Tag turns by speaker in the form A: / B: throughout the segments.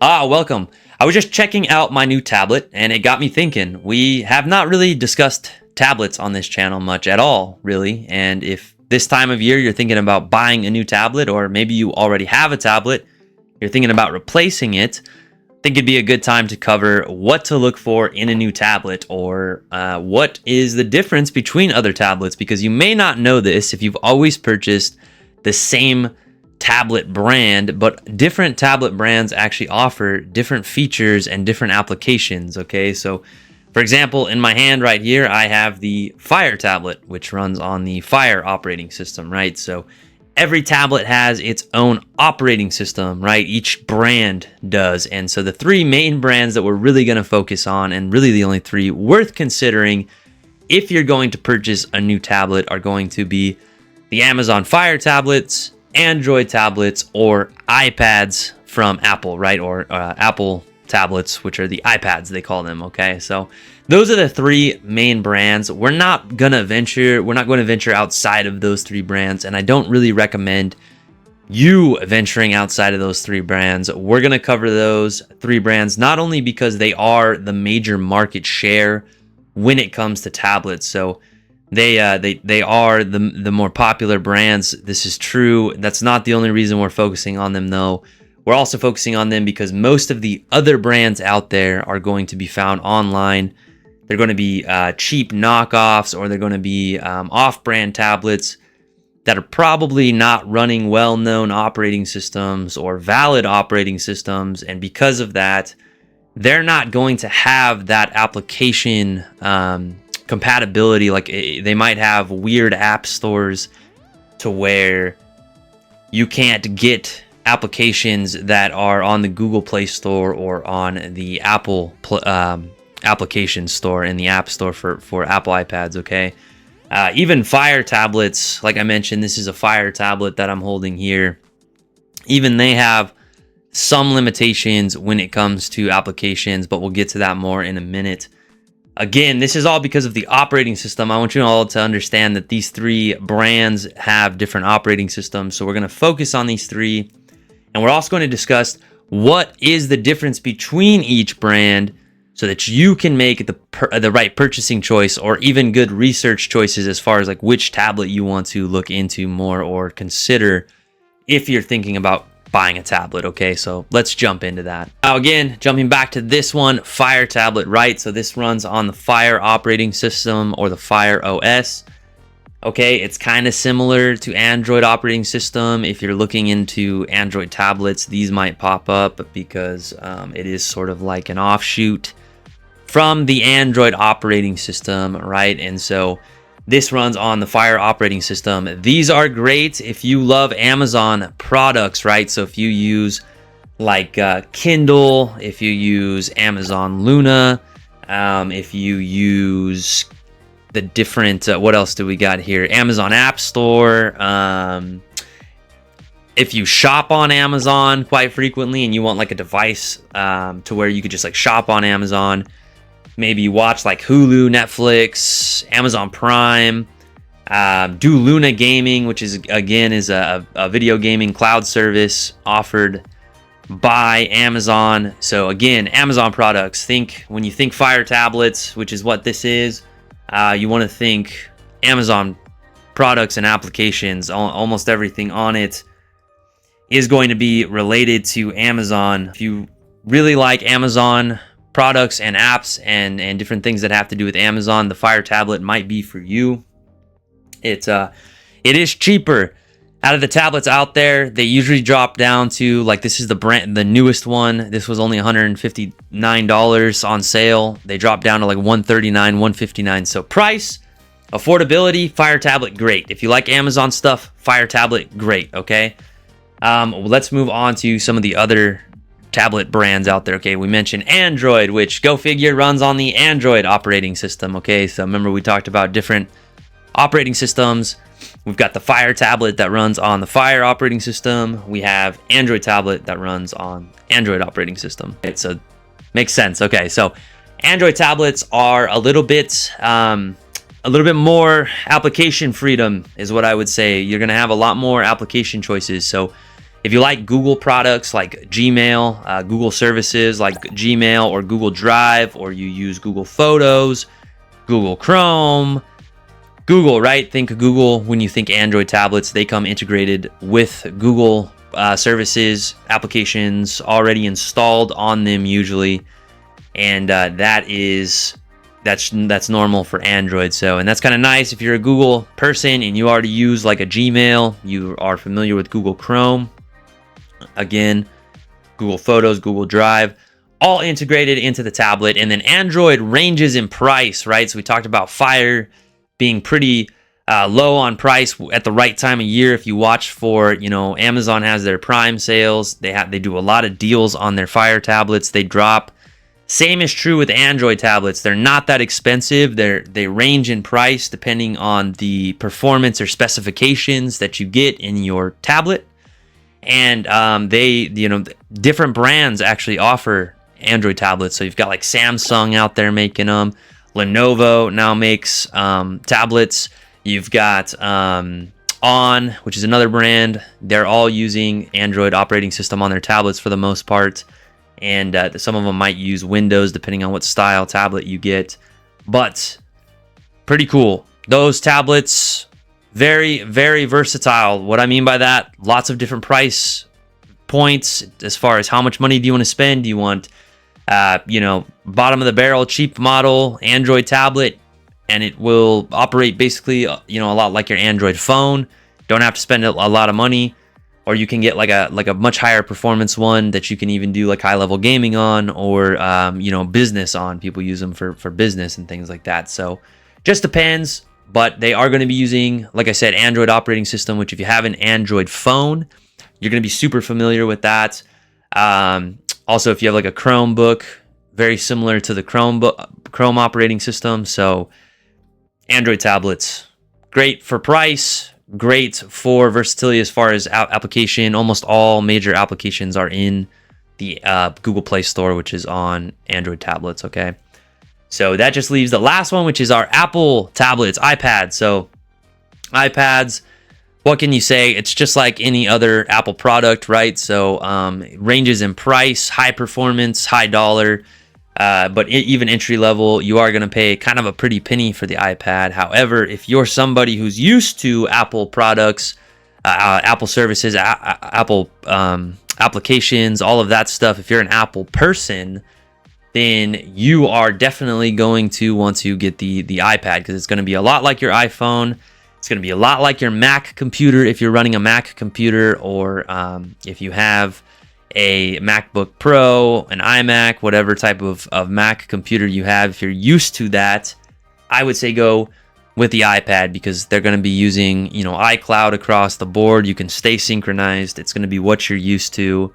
A: Welcome. I was just checking out my new tablet and it got me thinking. We have not really discussed tablets on this channel much at all, really. And if this time of year you're thinking about buying a new tablet, or maybe you already have a tablet, you're thinking about replacing it, I think it'd be a good time to cover what to look for in a new tablet, or what is the difference between other tablets, because you may not know this if you've always purchased the same tablet brand, but different tablet brands actually offer different features and different applications. Okay, so for example, in my hand right here, I have the Fire tablet, which runs on the Fire operating system, right? So every tablet has its own operating system, right? Each brand does. And so the three main brands that we're really going to focus on, and really the only three worth considering if you're going to purchase a new tablet, are going to be the Amazon Fire tablets, Android tablets, or iPads from Apple, right? Or Apple tablets, which are the iPads, they call them. Okay, so those are the three main brands. We're not going to venture outside of those three brands, and I don't really recommend you venturing outside of those three brands. We're going to cover those three brands not only because they are the major market share when it comes to tablets, so they are the more popular brands. This is true. That's not the only reason we're focusing on them, though. We're also focusing on them because most of the other brands out there are going to be found online. They're going to be cheap knockoffs, or they're going to be off-brand tablets that are probably not running well-known operating systems or valid operating systems, and because of that, they're not going to have that application compatibility. Like, they might have weird app stores to where you can't get applications that are on the Google Play Store or on the Apple application store in the App Store for Apple iPads. Okay, even Fire tablets, like I mentioned, this is a Fire tablet that I'm holding here. Even they have some limitations when it comes to applications, but we'll get to that more in a minute. Again, this is all because of the operating system. I want you all to understand that these three brands have different operating systems. So we're going to focus on these three. And we're also going to discuss what is the difference between each brand so that you can make the right purchasing choice, or even good research choices as far as like which tablet you want to look into more or consider if you're thinking about buying a tablet. Okay, so let's jump into that. Now again, jumping back to this one, Fire tablet, right? So this runs on the Fire operating system, or the Fire OS. Okay, it's kind of similar to Android operating system. If you're looking into Android tablets, these might pop up because it is sort of like an offshoot from the Android operating system, right? And so this runs on the Fire operating system. These are great if you love Amazon products, right? So if you use like Kindle, if you use Amazon Luna, if you use the different, what else do we got here? Amazon App Store. If you shop on Amazon quite frequently and you want like a device to where you could just like shop on Amazon, maybe you watch like Hulu, Netflix, Amazon Prime, do Luna Gaming, which is again is a video gaming cloud service offered by Amazon. So again, Amazon products. When you think Fire tablets, which is what this is, you want to think Amazon products and applications. Almost everything on it is going to be related to Amazon. If you really like Amazon products and apps and different things that have to do with Amazon, the Fire tablet might be for you. It is cheaper. Out of the tablets out there, they usually drop down to, like, this is the newest one. This was only $159 on sale. They dropped down to like $139, $159. So price, affordability, Fire tablet, great. If you like Amazon stuff, Fire tablet, great. Okay. Let's move on to some of the other tablet brands out there. Okay, we mentioned Android, which, go figure, runs on the Android operating system. Okay, so remember we talked about different operating systems. We've got the Fire tablet that runs on the Fire operating system. We have Android tablet that runs on Android operating system. Okay, so makes sense. Okay, so Android tablets are a little bit more application freedom is what I would say. You're gonna have a lot more application choices. So If you like Google products like Gmail, Google services like Gmail or Google Drive, or you use Google Photos, Google Chrome, Google, right? Think Google when you think Android tablets. They come integrated with Google services, applications already installed on them usually, and that's normal for Android. So, and that's kind of nice if you're a Google person and you already use like a Gmail, you are familiar with Google Chrome. Again, Google Photos, Google Drive, all integrated into the tablet. And then Android ranges in price, right? So we talked about Fire being pretty low on price at the right time of year. If you watch for, Amazon has their Prime sales. They do a lot of deals on their Fire tablets. They drop. Same is true with Android tablets. They're not that expensive. They range in price depending on the performance or specifications that you get in your tablet. And different brands actually offer Android tablets. So you've got like Samsung out there making them. Lenovo now makes tablets. You've got On, which is another brand. They're all using Android operating system on their tablets for the most part. And some of them might use Windows depending on what style tablet you get. But pretty cool. Those tablets, very, very versatile. What I mean by that, lots of different price points as far as how much money do you want to spend. Do you want, bottom of the barrel, cheap model Android tablet, and it will operate basically, a lot like your Android phone. Don't have to spend a lot of money. Or you can get like a much higher performance one that you can even do like high level gaming on, or business on. People use them for business and things like that. So just depends. But they are going to be using, like I said, Android operating system, which if you have an Android phone, you're going to be super familiar with that. Also, if you have like a Chromebook, very similar to the Chrome operating system. So Android tablets, great for price, great for versatility as far as application. Almost all major applications are in the Google Play Store, which is on Android tablets, okay? So that just leaves the last one, which is our Apple tablets, iPads. So iPads, what can you say? It's just like any other Apple product, right? So it ranges in price, high performance, high dollar, but even entry level, you are going to pay kind of a pretty penny for the iPad. However, if you're somebody who's used to Apple products, Apple services, Apple applications, all of that stuff, if you're an Apple person, then you are definitely going to want to get the iPad, because it's going to be a lot like your iPhone. It's going to be a lot like your Mac computer if you're running a Mac computer, or if you have a MacBook Pro, an iMac, whatever type of Mac computer you have. If you're used to that, I would say go with the iPad, because they're going to be using, iCloud across the board. You can stay synchronized. It's going to be what you're used to.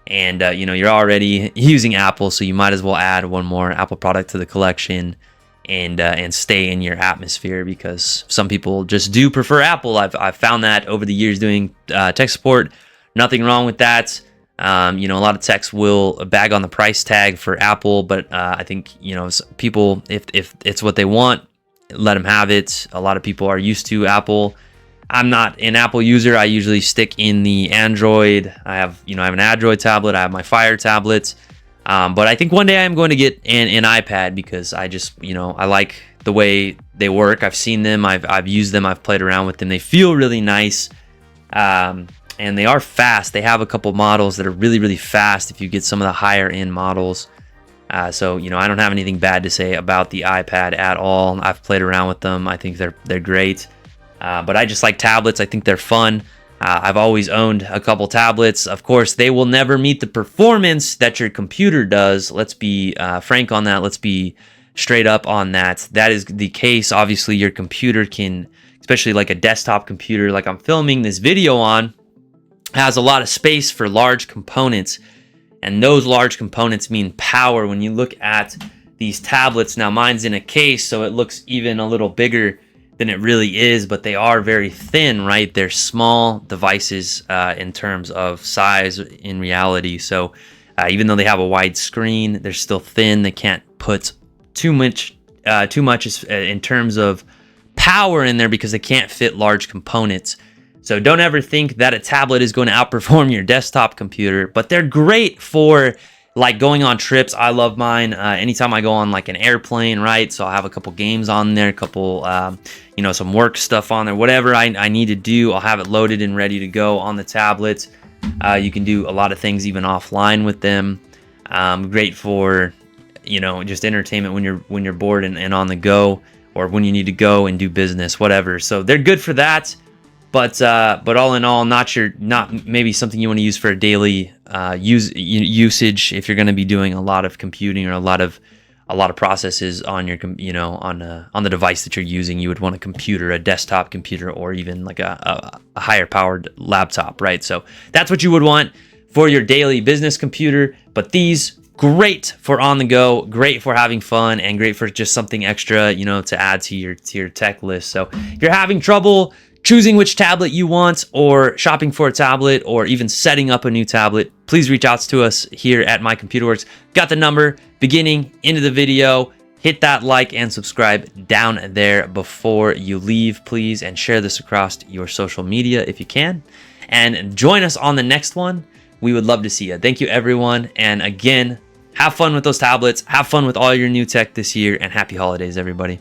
A: And, you're already using Apple, so you might as well add one more Apple product to the collection and stay in your atmosphere, because some people just do prefer Apple. I've found that over the years doing tech support. Nothing wrong with that. A lot of techs will bag on the price tag for Apple, but I think, people, if it's what they want, let them have it. A lot of people are used to Apple. I'm not an Apple user. I usually stick in the Android. I have an Android tablet. I have my Fire tablets. But I think one day I'm going to get an iPad, because I just, I like the way they work. I've seen them. I've used them. I've played around with them. They feel really nice. And they are fast. They have a couple models that are really, really fast if you get some of the higher end models. So, I don't have anything bad to say about the iPad at all. I've played around with them. I think they're great. But I just like tablets. I think they're fun. I've always owned a couple tablets. Of course, they will never meet the performance that your computer does. Let's be frank on that. Let's be straight up on that. That is the case. Obviously, your computer can, especially like a desktop computer like I'm filming this video on, has a lot of space for large components. And those large components mean power. When you look at these tablets, now mine's in a case, so it looks even a little bigger than it really is, but they are very thin, right? They're small devices in terms of size in reality. So even though they have a wide screen, they're still thin. They can't put too much in terms of power in there, because they can't fit large components. So don't ever think that a tablet is going to outperform your desktop computer, but they're great for like going on trips. I love mine. Anytime I go on like an airplane, right? So I have a couple games on there, a couple, some work stuff on there, whatever I need to do, I'll have it loaded and ready to go on the tablets. You can do a lot of things even offline with them. Great for, just entertainment when you're bored and on the go, or when you need to go and do business, whatever. So they're good for that. But all in all, not maybe something you want to use for a daily usage if you're going to be doing a lot of computing or a lot of processes on your on the device that you're using. You would want a desktop computer, or even like a higher powered laptop, right? So that's what you would want for your daily business computer. But these, great for on the go, great for having fun, and great for just something extra, to add to your tech list. So if you're having trouble choosing which tablet you want, or shopping for a tablet, or even setting up a new tablet, please reach out to us here at My Computer Works. Got the number beginning, into the video. Hit that like and subscribe down there before you leave, please, and share this across your social media if you can. And join us on the next one. We would love to see you. Thank you, everyone. And again, have fun with those tablets. Have fun with all your new tech this year, and happy holidays, everybody.